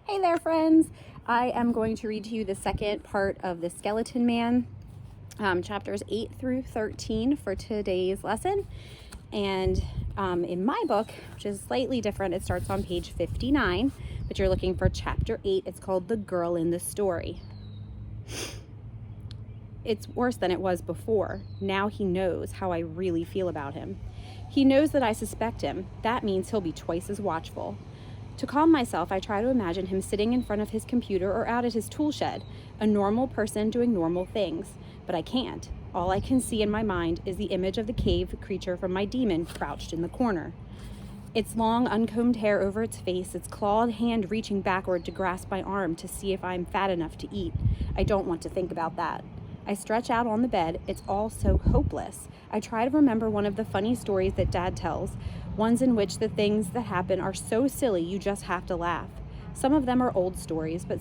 Hey there, friends. I am going to read to you the second part of The Skeleton Man, chapters 8 through 13 for today's lesson. And in my book, which is slightly different, it starts on page 59, but you're looking for chapter 8. It's called The Girl in the Story. It's worse than it was before. Now he knows how I really feel about him. He knows that I suspect him. That means he'll be twice as watchful. To calm myself, I try to imagine him sitting in front of his computer or out at his tool shed, a normal person doing normal things. But I can't. All I can see in my mind is the image of the cave creature from my demon crouched in the corner. Its long, uncombed hair over its face, its clawed hand reaching backward to grasp my arm to see if I'm fat enough to eat. I don't want to think about that. I stretch out on the bed. It's all so hopeless. I try to remember one of the funny stories that Dad tells, ones in which the things that happen are so silly you just have to laugh. Some of them are old stories, but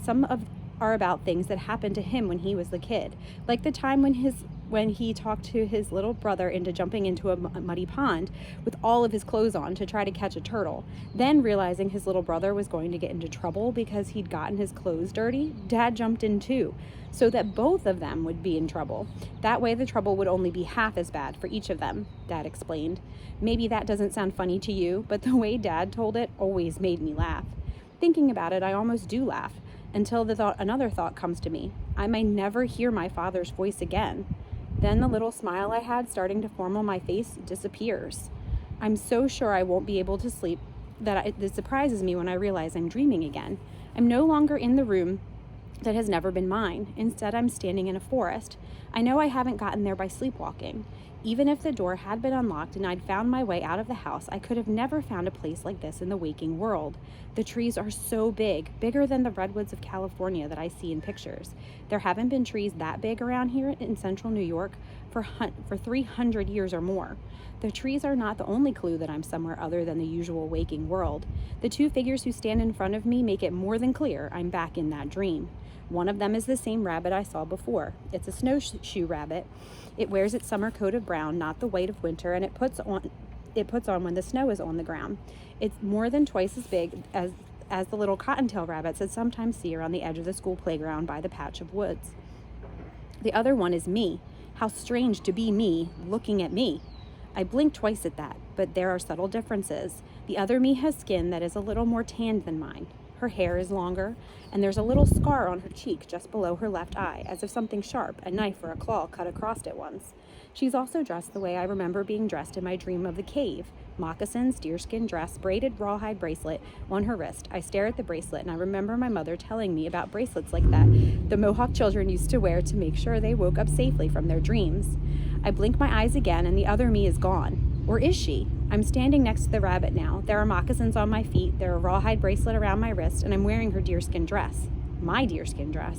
are about things that happened to him when he was a kid, like the time when he talked to his little brother into jumping into a muddy pond with all of his clothes on to try to catch a turtle. Then, realizing his little brother was going to get into trouble because he'd gotten his clothes dirty, Dad jumped in too, so that both of them would be in trouble. That way the trouble would only be half as bad for each of them, Dad explained. Maybe that doesn't sound funny to you, but the way Dad told it always made me laugh. Thinking about it, I almost do laugh, until another thought comes to me. I may never hear my father's voice again. Then the little smile I had starting to form on my face disappears. I'm so sure I won't be able to sleep that it surprises me when I realize I'm dreaming again. I'm no longer in the room that has never been mine. Instead, I'm standing in a forest. I know I haven't gotten there by sleepwalking. Even if the door had been unlocked and I'd found my way out of the house, I could have never found a place like this in the waking world. The trees are so big, bigger than the redwoods of California that I see in pictures. There haven't been trees that big around here in central New York for 300 years or more. The trees are not the only clue that I'm somewhere other than the usual waking world. The two figures who stand in front of me make it more than clear I'm back in that dream. One of them is the same rabbit I saw before. It's a snowshoe rabbit. It wears its summer coat of brown, not the white of winter, and it puts on when the snow is on the ground. It's more than twice as big as the little cottontail rabbits that sometimes see around the edge of the school playground by the patch of woods. The other one is me. How strange to be me, looking at me. I blink twice at that, but there are subtle differences. The other me has skin that is a little more tanned than mine. Her hair is longer, and there's a little scar on her cheek just below her left eye, as if something sharp, a knife or a claw, cut across it once. She's also dressed the way I remember being dressed in my dream of the cave. Moccasins, deerskin dress, braided rawhide bracelet on her wrist. I stare at the bracelet, and I remember my mother telling me about bracelets like that the Mohawk children used to wear to make sure they woke up safely from their dreams. I blink my eyes again, and the other me is gone. Or is she? I'm standing next to the rabbit now. There are moccasins on my feet, there are a rawhide bracelet around my wrist, and I'm wearing her deerskin dress. My deerskin dress.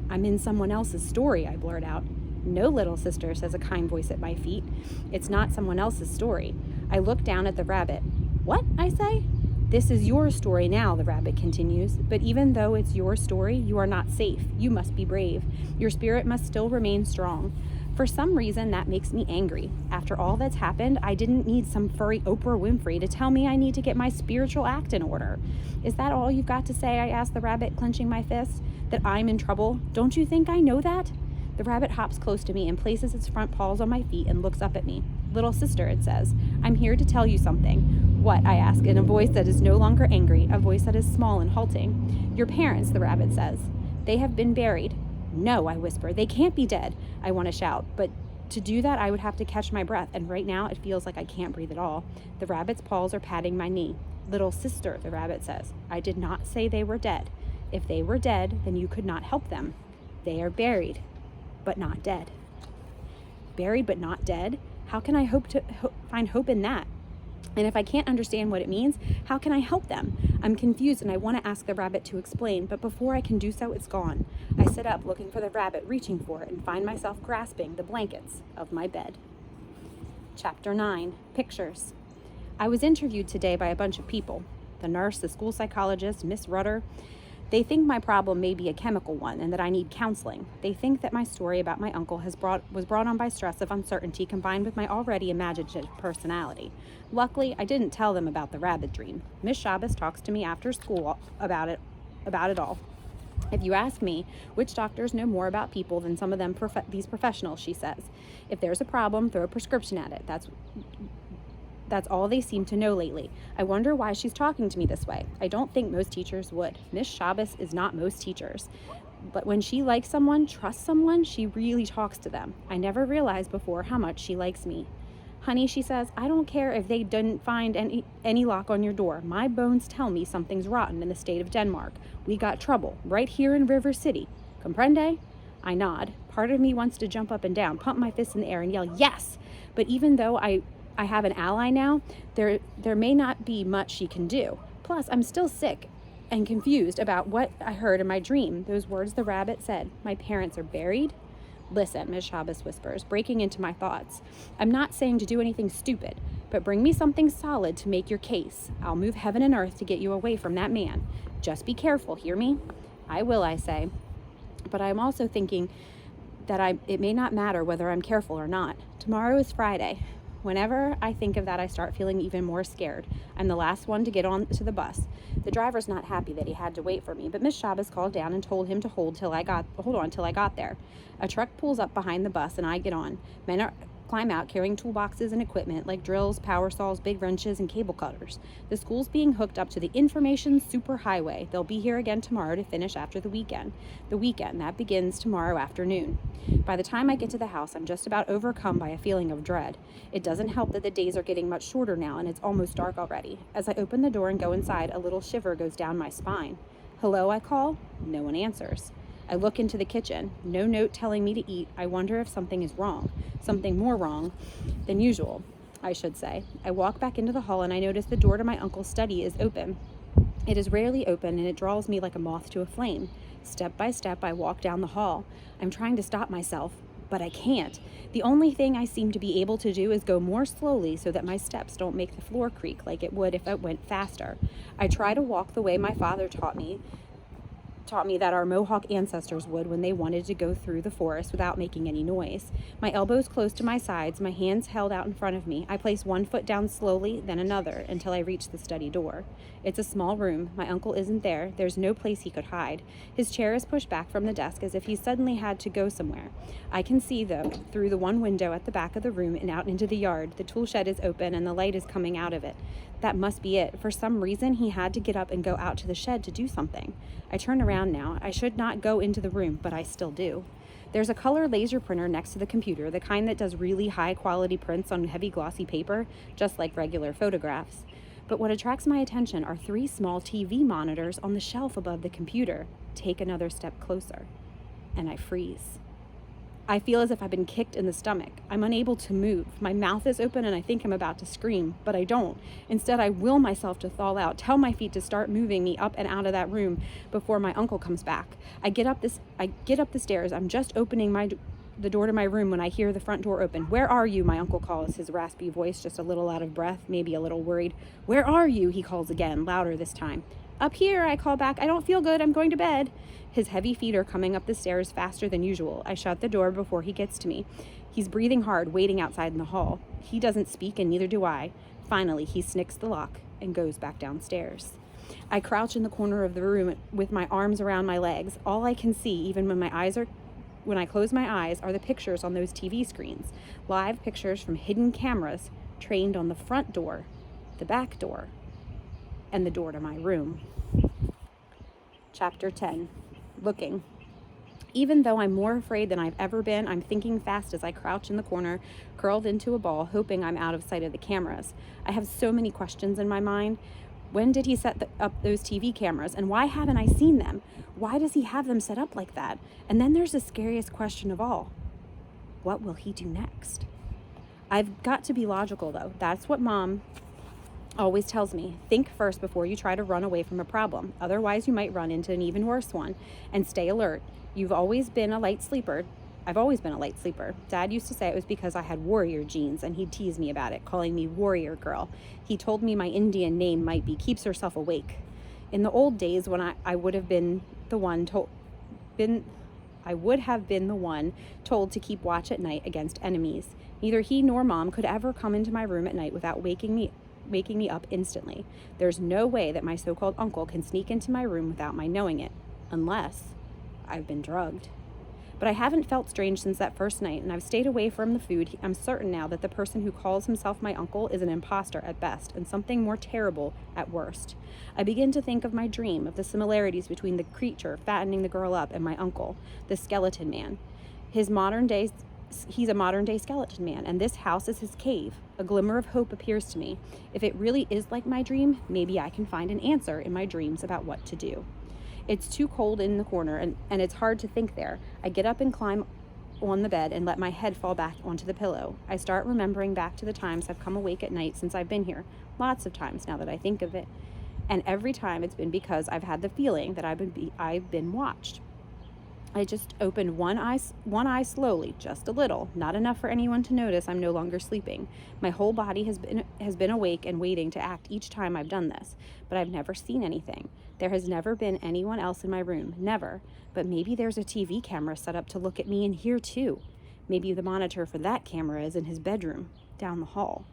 I'm in someone else's story, I blurt out. No, little sister, says a kind voice at my feet. It's not someone else's story. I look down at the rabbit. What? I say. This is your story now, the rabbit continues. But even though it's your story, you are not safe. You must be brave. Your spirit must still remain strong. For some reason, that makes me angry. After all that's happened, I didn't need some furry Oprah Winfrey to tell me I need to get my spiritual act in order. Is that all you've got to say? I asked the rabbit, clenching my fist. That I'm in trouble? Don't you think I know that? The rabbit hops close to me and places its front paws on my feet and looks up at me. Little sister, it says, I'm here to tell you something. What? I ask, in a voice that is no longer angry, a voice that is small and halting. Your parents, the rabbit says. They have been buried. No, I whisper. They can't be dead. I want to shout, but to do that I would have to catch my breath, and right now it feels like I can't breathe at all. The rabbit's paws are patting my knee. Little sister, the rabbit says, I did not say they were dead. If they were dead, then you could not help them. They are buried, but not dead. Buried but not dead? How can I find hope in that? And if I can't understand what it means, how can I help them? I'm confused and I want to ask the rabbit to explain, but before I can do so, it's gone. I sit up looking for the rabbit, reaching for it, and find myself grasping the blankets of my bed. Chapter 9, Pictures. I was interviewed today by a bunch of people. The nurse, the school psychologist, Miss Rudder. They think my problem may be a chemical one and that I need counseling. They think that my story about my uncle was brought on by stress of uncertainty combined with my already imaginative personality. Luckily, I didn't tell them about the rabbit dream. Miss Shabbos talks to me after school about it about it all. If you ask me, which doctors know more about people than some of them these professionals, she says. If there's a problem, throw a prescription at it. That's all they seem to know lately. I wonder why she's talking to me this way. I don't think most teachers would. Miss Shabbos is not most teachers. But when she likes someone, trusts someone, she really talks to them. I never realized before how much she likes me. Honey, she says, I don't care if they didn't find any lock on your door. My bones tell me something's rotten in the state of Denmark. We got trouble right here in River City. Comprende? I nod. Part of me wants to jump up and down, pump my fists in the air and yell, yes! But even though I have an ally now, there may not be much she can do. Plus, I'm still sick and confused about what I heard in my dream. Those words the rabbit said, my parents are buried. Listen, Miss Shabbos whispers, breaking into my thoughts. I'm not saying to do anything stupid, but bring me something solid to make your case. I'll move heaven and earth to get you away from that man. Just be careful, hear me? I will, I say. But I'm also thinking that it may not matter whether I'm careful or not. Tomorrow is Friday. Whenever I think of that, I start feeling even more scared. I'm the last one to get on to the bus. The driver's not happy that he had to wait for me, but Miss Shabbos called down and told him to hold on till I got there. A truck pulls up behind the bus and I get on. Men climb out carrying toolboxes and equipment like drills, power saws, big wrenches, and cable cutters. The school's being hooked up to the information superhighway. They'll be here again tomorrow to finish after the weekend. The weekend, that begins tomorrow afternoon. By the time I get to the house, I'm just about overcome by a feeling of dread. It doesn't help that the days are getting much shorter now and it's almost dark already. As I open the door and go inside, a little shiver goes down my spine. Hello, I call. No one answers. I look into the kitchen. No note telling me to eat. I wonder if something is wrong. Something more wrong than usual, I should say. I walk back into the hall and I notice the door to my uncle's study is open. It is rarely open and it draws me like a moth to a flame. Step by step, I walk down the hall. I'm trying to stop myself, but I can't. The only thing I seem to be able to do is go more slowly so that my steps don't make the floor creak like it would if it went faster. I try to walk the way my father taught me that our Mohawk ancestors would when they wanted to go through the forest without making any noise. My elbows close to my sides, my hands held out in front of me. I place one foot down slowly, then another, until I reach the study door. It's a small room. My uncle isn't there. There's no place he could hide. His chair is pushed back from the desk as if he suddenly had to go somewhere. I can see, though, through the one window at the back of the room and out into the yard. The tool shed is open and the light is coming out of it. That must be it. For some reason, he had to get up and go out to the shed to do something. I turn around now. I should not go into the room, but I still do. There's a color laser printer next to the computer, the kind that does really high quality prints on heavy glossy paper, just like regular photographs. But what attracts my attention are 3 small TV monitors on the shelf above the computer. Take another step closer, and I freeze. I feel as if I've been kicked in the stomach. I'm unable to move. My mouth is open and I think I'm about to scream, but I don't. Instead, I will myself to thaw out, tell my feet to start moving me up and out of that room before my uncle comes back. I get up the stairs. I'm just opening the door to my room when I hear the front door open. Where are you? My uncle calls, his raspy voice just a little out of breath, maybe a little worried. Where are you? He calls again, louder this time. Up here, I call back. I don't feel good. I'm going to bed. His heavy feet are coming up the stairs faster than usual. I shut the door before he gets to me. He's breathing hard, waiting outside in the hall. He doesn't speak, and neither do I. Finally, he snicks the lock and goes back downstairs. I crouch in the corner of the room with my arms around my legs. All I can see, even when I close my eyes, are the pictures on those TV screens. Live pictures from hidden cameras trained on the front door, the back door, and the door to my room. Chapter 10. Looking. Even though I'm more afraid than I've ever been, I'm thinking fast as I crouch in the corner, curled into a ball, hoping I'm out of sight of the cameras. I have so many questions in my mind. When did he set up those TV cameras, and why haven't I seen them? Why does he have them set up like that? And then there's the scariest question of all. What will he do next? I've got to be logical, though. That's what Mom always tells me. Think first before you try to run away from a problem. Otherwise, you might run into an even worse one. And stay alert. You've always been a light sleeper. I've always been a light sleeper. Dad used to say it was because I had warrior genes, and he'd tease me about it, calling me warrior girl. He told me my Indian name might be keeps herself awake. In the old days, when I would have been the one told to keep watch at night against enemies. Neither he nor Mom could ever come into my room at night without waking me waking me up instantly. There's no way that my so-called uncle can sneak into my room without my knowing it, unless I've been drugged. But I haven't felt strange since that first night, and I've stayed away from the food. I'm certain now that the person who calls himself my uncle is an imposter at best, and something more terrible at worst. I begin to think of my dream, of the similarities between the creature fattening the girl up and my uncle, the skeleton man. He's a modern day skeleton man, and this house is his cave. A glimmer of hope appears to me. If it really is like my dream, maybe I can find an answer in my dreams about what to do. It's too cold in the corner, and it's hard to think there. I get up and climb on the bed and let my head fall back onto the pillow. I start remembering back to the times I've come awake at night since I've been here. Lots of times now that I think of it. And every time it's been because I've had the feeling that I've been watched. I just opened one eye slowly, just a little, not enough for anyone to notice I'm no longer sleeping. My whole body has been awake and waiting to act each time I've done this, but I've never seen anything. There has never been anyone else in my room, never. But maybe there's a TV camera set up to look at me in here too. Maybe the monitor for that camera is in his bedroom, down the hall.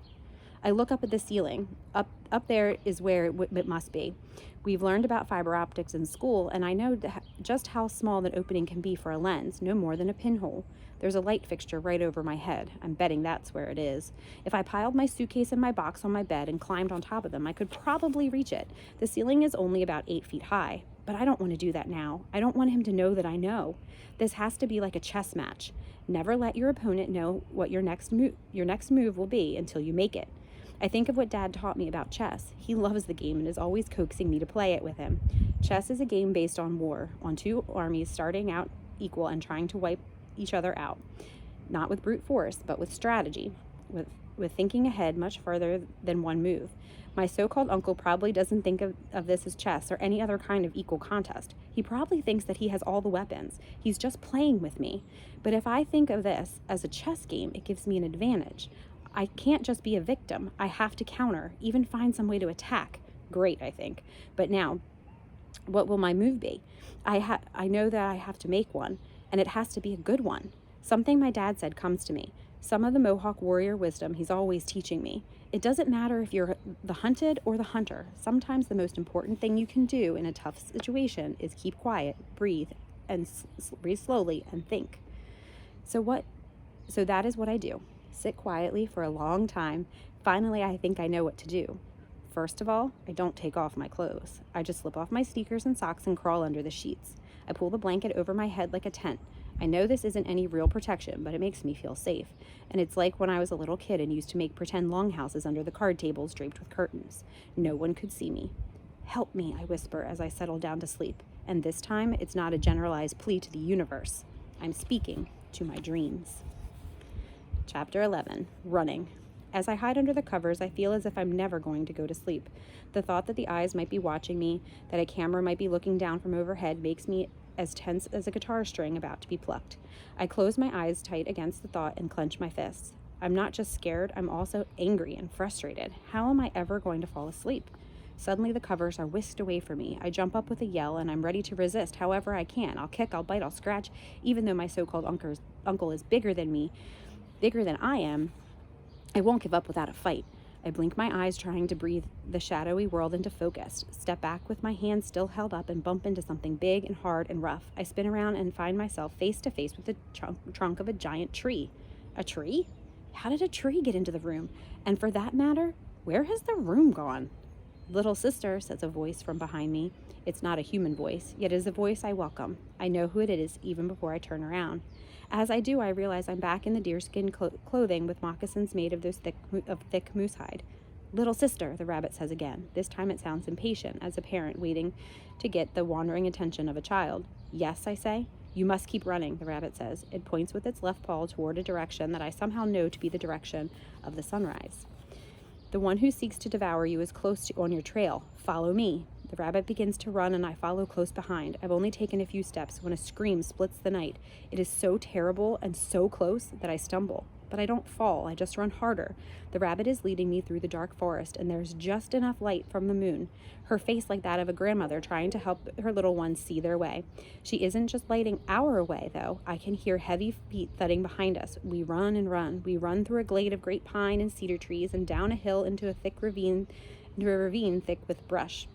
I look up at the ceiling. Up there is where it must be. We've learned about fiber optics in school, and I know just how small that opening can be for a lens, no more than a pinhole. There's a light fixture right over my head. I'm betting that's where it is. If I piled my suitcase and my box on my bed and climbed on top of them, I could probably reach it. The ceiling is only about 8 feet high, but I don't want to do that now. I don't want him to know that I know. This has to be like a chess match. Never let your opponent know what your next move will be until you make it. I think of what Dad taught me about chess. He loves the game and is always coaxing me to play it with him. Chess is a game based on war, on two armies starting out equal and trying to wipe each other out. Not with brute force, but with strategy, with thinking ahead much further than one move. My so-called uncle probably doesn't think of this as chess or any other kind of equal contest. He probably thinks that he has all the weapons. He's just playing with me. But if I think of this as a chess game, it gives me an advantage. I can't just be a victim. I have to counter, even find some way to attack. Great, I think. But now, what will my move be? I know that I have to make one, and it has to be a good one. Something my dad said comes to me. Some of the Mohawk warrior wisdom he's always teaching me. It doesn't matter if you're the hunted or the hunter. Sometimes the most important thing you can do in a tough situation is keep quiet, breathe slowly, and think. So that is what I do. Sit quietly for a long time. Finally, I think I know what to do. First of all, I don't take off my clothes. I just slip off my sneakers and socks and crawl under the sheets. I pull the blanket over my head like a tent. I know this isn't any real protection, but it makes me feel safe. And it's like when I was a little kid and used to make pretend longhouses under the card tables draped with curtains. No one could see me. Help me, I whisper as I settle down to sleep. And this time, it's not a generalized plea to the universe. I'm speaking to my dreams. Chapter 11, Running. As I hide under the covers, I feel as if I'm never going to go to sleep. The thought that the eyes might be watching me, that a camera might be looking down from overhead, makes me as tense as a guitar string about to be plucked. I close my eyes tight against the thought and clench my fists. I'm not just scared, I'm also angry and frustrated. How am I ever going to fall asleep? Suddenly the covers are whisked away from me. I jump up with a yell and I'm ready to resist however I can. I'll kick, I'll bite, I'll scratch. Even though my so-called uncle is bigger than me, bigger than I am, I won't give up without a fight. I blink my eyes, trying to breathe the shadowy world into focus. Step back with my hands still held up and bump into something big and hard and rough. I spin around and find myself face to face with the trunk of a giant tree. A tree? How did a tree get into the room? And for that matter, where has the room gone? Little sister, says a voice from behind me. It's not a human voice, yet it is a voice I welcome. I know who it is even before I turn around. As I do, I realize I'm back in the deerskin clothing with moccasins made of thick moose hide. Little sister, the rabbit says again. This time it sounds impatient, as a parent waiting to get the wandering attention of a child. Yes, I say. You must keep running, the rabbit says. It points with its left paw toward a direction that I somehow know to be the direction of the sunrise. The one who seeks to devour you is close on your trail. Follow me. The rabbit begins to run and I follow close behind. I've only taken a few steps when a scream splits the night. It is so terrible and so close that I stumble. but I don't fall. I just run harder. The rabbit is leading me through the dark forest, and there's just enough light from the moon, her face like that of a grandmother trying to help her little ones see their way. She isn't just lighting our way, though. I can hear heavy feet thudding behind us. We run and run. We run through a glade of great pine and cedar trees and down a hill into a ravine thick with brush.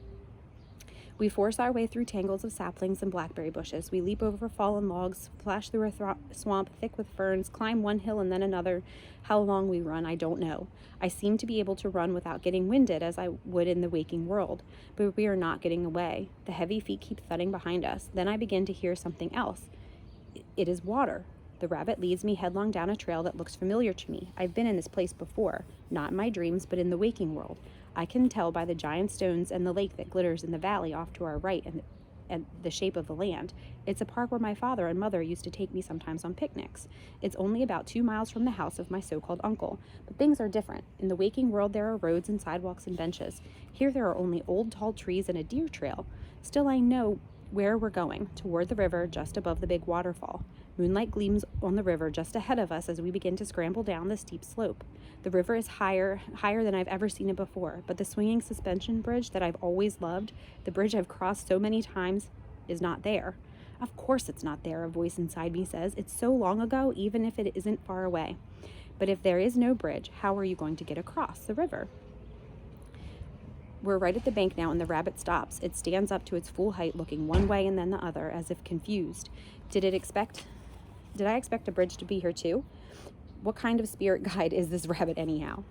We force our way through tangles of saplings and blackberry bushes. We leap over fallen logs, flash through a swamp thick with ferns, climb one hill and then another. How long we run, I don't know. I seem to be able to run without getting winded as I would in the waking world, but we are not getting away. The heavy feet keep thudding behind us. Then I begin to hear something else. It is water. The rabbit leads me headlong down a trail that looks familiar to me. I've been in this place before, not in my dreams, but in the waking world. I can tell by the giant stones and the lake that glitters in the valley off to our right and the shape of the land. It's a park where my father and mother used to take me sometimes on picnics. It's only about 2 miles from the house of my so-called uncle, but things are different. In the waking world, there are roads and sidewalks and benches. Here there are only old tall trees and a deer trail. Still, I know where we're going, toward the river just above the big waterfall. Moonlight gleams on the river just ahead of us as we begin to scramble down the steep slope. The river is higher than I've ever seen it before, but the swinging suspension bridge that I've always loved, the bridge I've crossed so many times, is not there. Of course it's not there, a voice inside me says. It's so long ago, even if it isn't far away. But if there is no bridge, how are you going to get across the river? We're right at the bank now, and the rabbit stops. It stands up to its full height, looking one way and then the other, as if confused. Did I expect a bridge to be here too? What kind of spirit guide is this rabbit anyhow?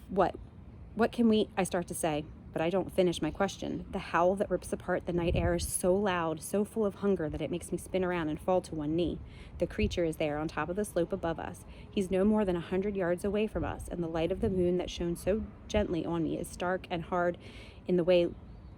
What can I start to say, but I don't finish my question. The howl that rips apart the night air is so loud, so full of hunger that it makes me spin around and fall to one knee. The creature is there on top of the slope above us. He's no more than 100 yards away from us, and the light of the moon that shone so gently on me is stark and hard in the way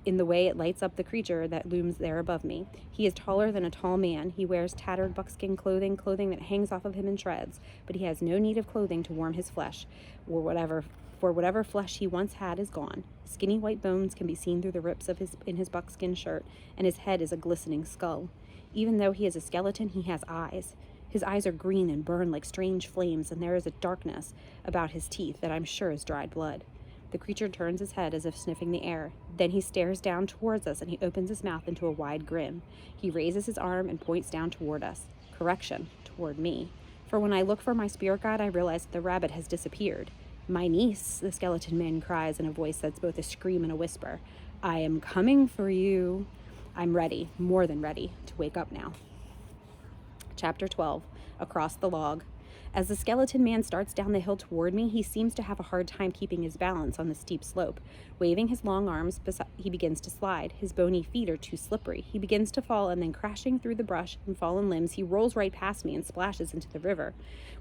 it lights up the creature that looms there above me. He is taller than a tall man. He wears tattered buckskin clothing that hangs off of him in shreds, but he has no need of clothing to warm his flesh, for whatever flesh he once had is gone. Skinny white bones can be seen through the rips in his buckskin shirt, and his head is a glistening skull. Even though he is a skeleton, he has eyes. His eyes are green and burn like strange flames, and there is a darkness about his teeth that I'm sure is dried blood. The creature turns his head as if sniffing the air. Then he stares down towards us, and he opens his mouth into a wide grin. He raises his arm and points down toward us. Correction, toward me. For when I look for my spirit guide, I realize that the rabbit has disappeared. My niece, the skeleton man cries in a voice that's both a scream and a whisper. I am coming for you. I'm ready, more than ready, to wake up now. Chapter 12, Across the Log. As the skeleton man starts down the hill toward me, he seems to have a hard time keeping his balance on the steep slope. Waving his long arms, he begins to slide. His bony feet are too slippery. He begins to fall, and then crashing through the brush and fallen limbs, he rolls right past me and splashes into the river.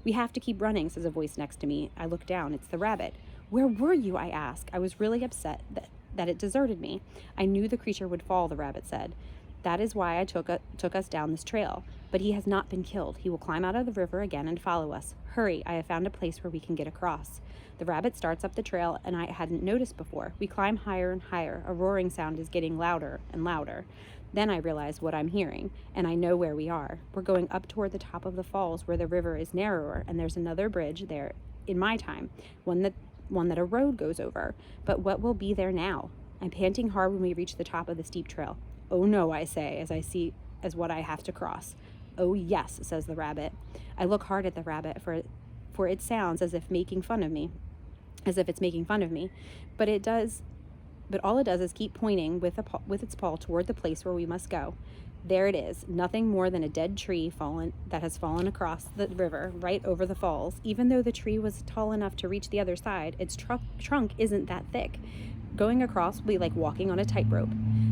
We have to keep running, says a voice next to me. I look down. It's the rabbit. Where were you? I ask. I was really upset that it deserted me. I knew the creature would fall, the rabbit said. That is why I took us down this trail. But he has not been killed. He will climb out of the river again and follow us. Hurry, I have found a place where we can get across. The rabbit starts up the trail, and I hadn't noticed before. We climb higher and higher. A roaring sound is getting louder and louder. Then I realize what I'm hearing, and I know where we are. We're going up toward the top of the falls where the river is narrower, and there's another bridge there in my time, one that a road goes over. But what will be there now? I'm panting hard when we reach the top of the steep trail. Oh no, I say, as what I have to cross. Oh yes, says the rabbit. I look hard at the rabbit, for it sounds as if making fun of me, but all it does is keep pointing with its paw toward the place where we must go. There it is, nothing more than a dead tree that has fallen across the river right over the falls. Even though the tree was tall enough to reach the other side, its trunk isn't that thick. Going across will be like walking on a tightrope.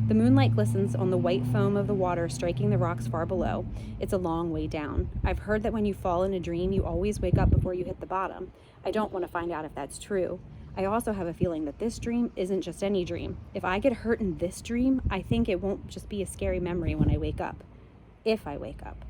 The moonlight glistens on the white foam of the water striking the rocks far below. It's a long way down. I've heard that when you fall in a dream, you always wake up before you hit the bottom. I don't want to find out if that's true. I also have a feeling that this dream isn't just any dream. If I get hurt in this dream, I think it won't just be a scary memory when I wake up. If I wake up.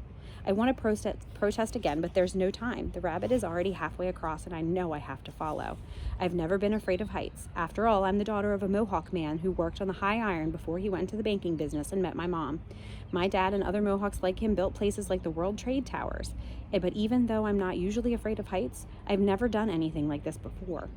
I want to protest again, but there's no time. The rabbit is already halfway across, and I know I have to follow. I've never been afraid of heights. After all, I'm the daughter of a Mohawk man who worked on the high iron before he went into the banking business and met my mom. My dad and other Mohawks like him built places like the World Trade Towers. But even though I'm not usually afraid of heights, I've never done anything like this before.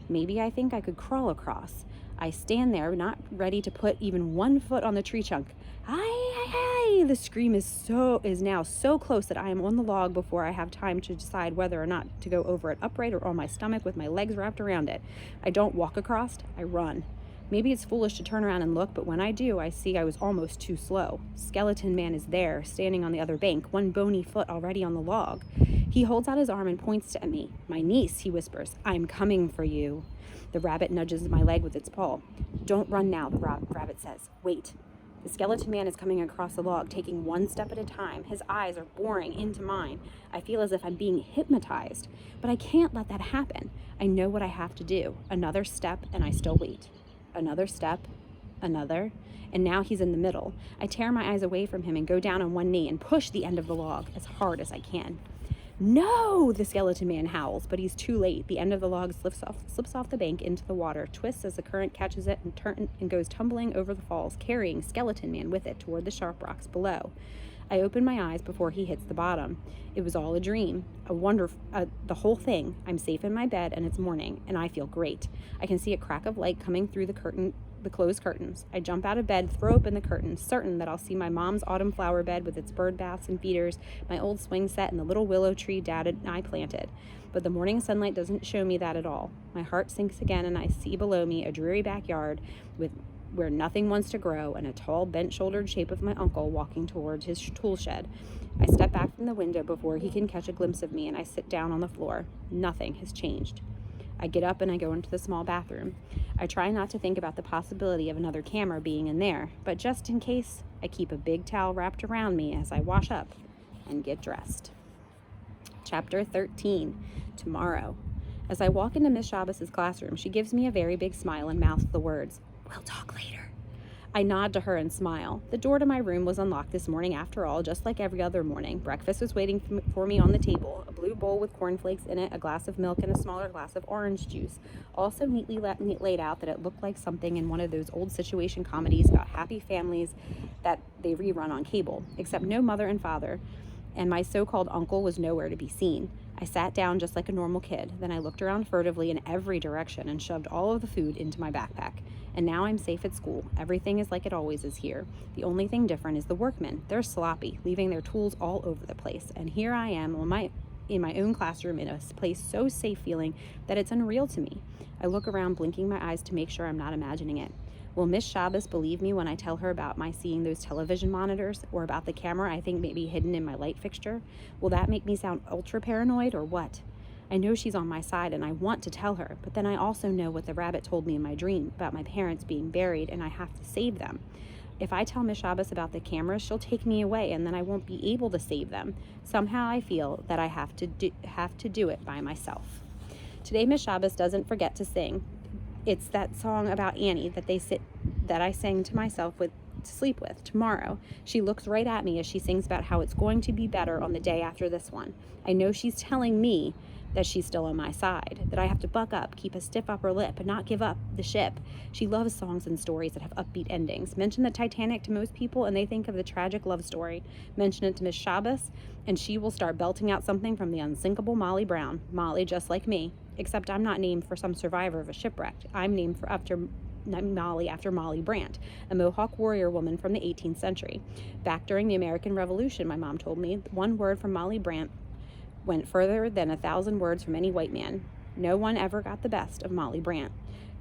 Maybe I think I could crawl across. I stand there, not ready to put even 1 foot on the tree trunk. Hi! The scream is now so close that I am on the log before I have time to decide whether or not to go over it upright or on my stomach with my legs wrapped around it. I don't walk across, I run. Maybe it's foolish to turn around and look, but when I do, I see I was almost too slow. Skeleton Man is there, standing on the other bank, one bony foot already on the log. He holds out his arm and points at me. My niece, he whispers, I'm coming for you. The rabbit nudges my leg with its paw. Don't run now, the rabbit says. Wait. The skeleton man is coming across the log, taking 1 step at a time. His eyes are boring into mine. I feel as if I'm being hypnotized, but I can't let that happen. I know what I have to do. Another step, and I still wait. Another step, another, and now he's in the middle. I tear my eyes away from him and go down on one knee and push the end of the log as hard as I can. No, the skeleton man howls, but he's too late. The end of the log slips off the bank into the water, twists as the current catches it and goes tumbling over the falls, carrying skeleton man with it toward the sharp rocks below. I open my eyes before he hits the bottom. It was all a dream, the whole thing. I'm safe in my bed and it's morning, and I feel great. I can see a crack of light coming through the closed curtains. I jump out of bed, throw open the curtains, certain that I'll see my mom's autumn flower bed with its bird baths and feeders, my old swing set, and the little willow tree Dad and I planted. But the morning sunlight doesn't show me that at all. My heart sinks again, and I see below me a dreary backyard where nothing wants to grow, and a tall, bent-shouldered shape of my uncle walking towards his tool shed. I step back from the window before he can catch a glimpse of me, and I sit down on the floor. Nothing has changed. I get up and I go into the small bathroom. I try not to think about the possibility of another camera being in there, but just in case, I keep a big towel wrapped around me as I wash up and get dressed. Chapter 13, Tomorrow. As I walk into Miss Shabbos' classroom, she gives me a very big smile and mouths the words, "We'll talk later." I nod to her and smile. The door to my room was unlocked this morning after all, just like every other morning. Breakfast was waiting for me on the table, a blue bowl with cornflakes in it, a glass of milk, and a smaller glass of orange juice, all so neatly laid out that it looked like something in one of those old situation comedies about happy families that they rerun on cable, except no mother and father, and my so-called uncle was nowhere to be seen. I sat down just like a normal kid. Then I looked around furtively in every direction and shoved all of the food into my backpack. And now I'm safe at school. Everything is like it always is here. The only thing different is the workmen. They're sloppy, leaving their tools all over the place. And here I am in my own classroom in a place so safe feeling that it's unreal to me. I look around, blinking my eyes to make sure I'm not imagining it. Will Miss Shabbos believe me when I tell her about my seeing those television monitors, or about the camera I think may be hidden in my light fixture? Will that make me sound ultra paranoid, or what? I know she's on my side and I want to tell her, but then I also know what the rabbit told me in my dream about my parents being buried and I have to save them. If I tell Miss Shabbos about the cameras, she'll take me away and then I won't be able to save them. Somehow I feel that I have to do it by myself. Today Miss Shabbos doesn't forget to sing. It's that song about Annie that I sang to myself to sleep with. Tomorrow, she looks right at me as she sings about how it's going to be better on the day after this one. I know she's telling me that she's still on my side, that I have to buck up, keep a stiff upper lip, and not give up the ship. She loves songs and stories that have upbeat endings. Mention the Titanic to most people and they think of the tragic love story. Mention it to Miss Shabbos and she will start belting out something from the unsinkable Molly Brown. Molly, just like me, except I'm not named for some survivor of a shipwreck. I'm named after Molly Brant, a Mohawk warrior woman from the 18th century. Back during the American Revolution, my mom told me, one word from Molly Brant went further than 1,000 words from any white man. No one ever got the best of Molly Brant.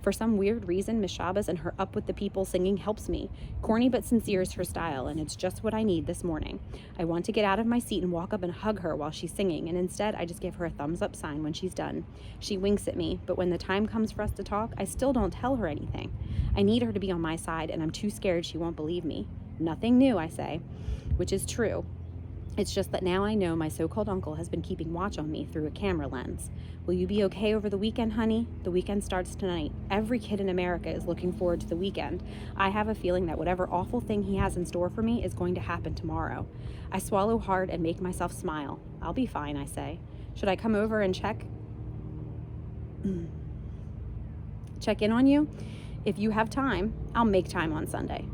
For some weird reason, Miss Shabbos and her Up With the People singing helps me. Corny but sincere is her style, and it's just what I need this morning. I want to get out of my seat and walk up and hug her while she's singing, and instead I just give her a thumbs up sign when she's done. She winks at me, but when the time comes for us to talk, I still don't tell her anything. I need her to be on my side, and I'm too scared she won't believe me. Nothing new, I say, which is true. It's just that now I know my so-called uncle has been keeping watch on me through a camera lens. Will you be okay over the weekend, honey? The weekend starts tonight. Every kid in America is looking forward to the weekend. I have a feeling that whatever awful thing he has in store for me is going to happen tomorrow. I swallow hard and make myself smile. I'll be fine, I say. Should I come over and check in on you? If you have time, I'll make time on Sunday.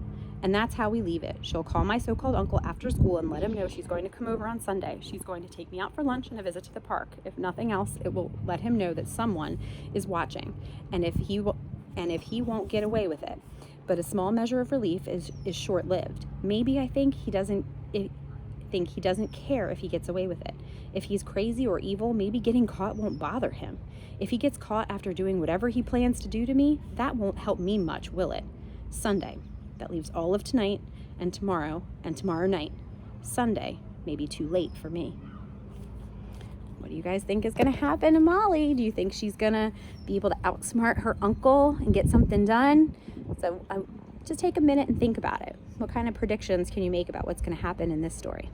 And that's how we leave it. She'll call my so-called uncle after school and let him know she's going to come over on Sunday. She's going to take me out for lunch and a visit to the park. If nothing else, it will let him know that someone is watching, and if he won't get away with it. But a small measure of relief is short-lived. Maybe I think he doesn't care if he gets away with it. If he's crazy or evil, maybe getting caught won't bother him. If he gets caught after doing whatever he plans to do to me, that won't help me much, will it? Sunday. That leaves all of tonight and tomorrow night. Sunday may be too late for me. What do you guys think is going to happen to Molly? Do you think she's going to be able to outsmart her uncle and get something done? So just take a minute and think about it. What kind of predictions can you make about what's going to happen in this story?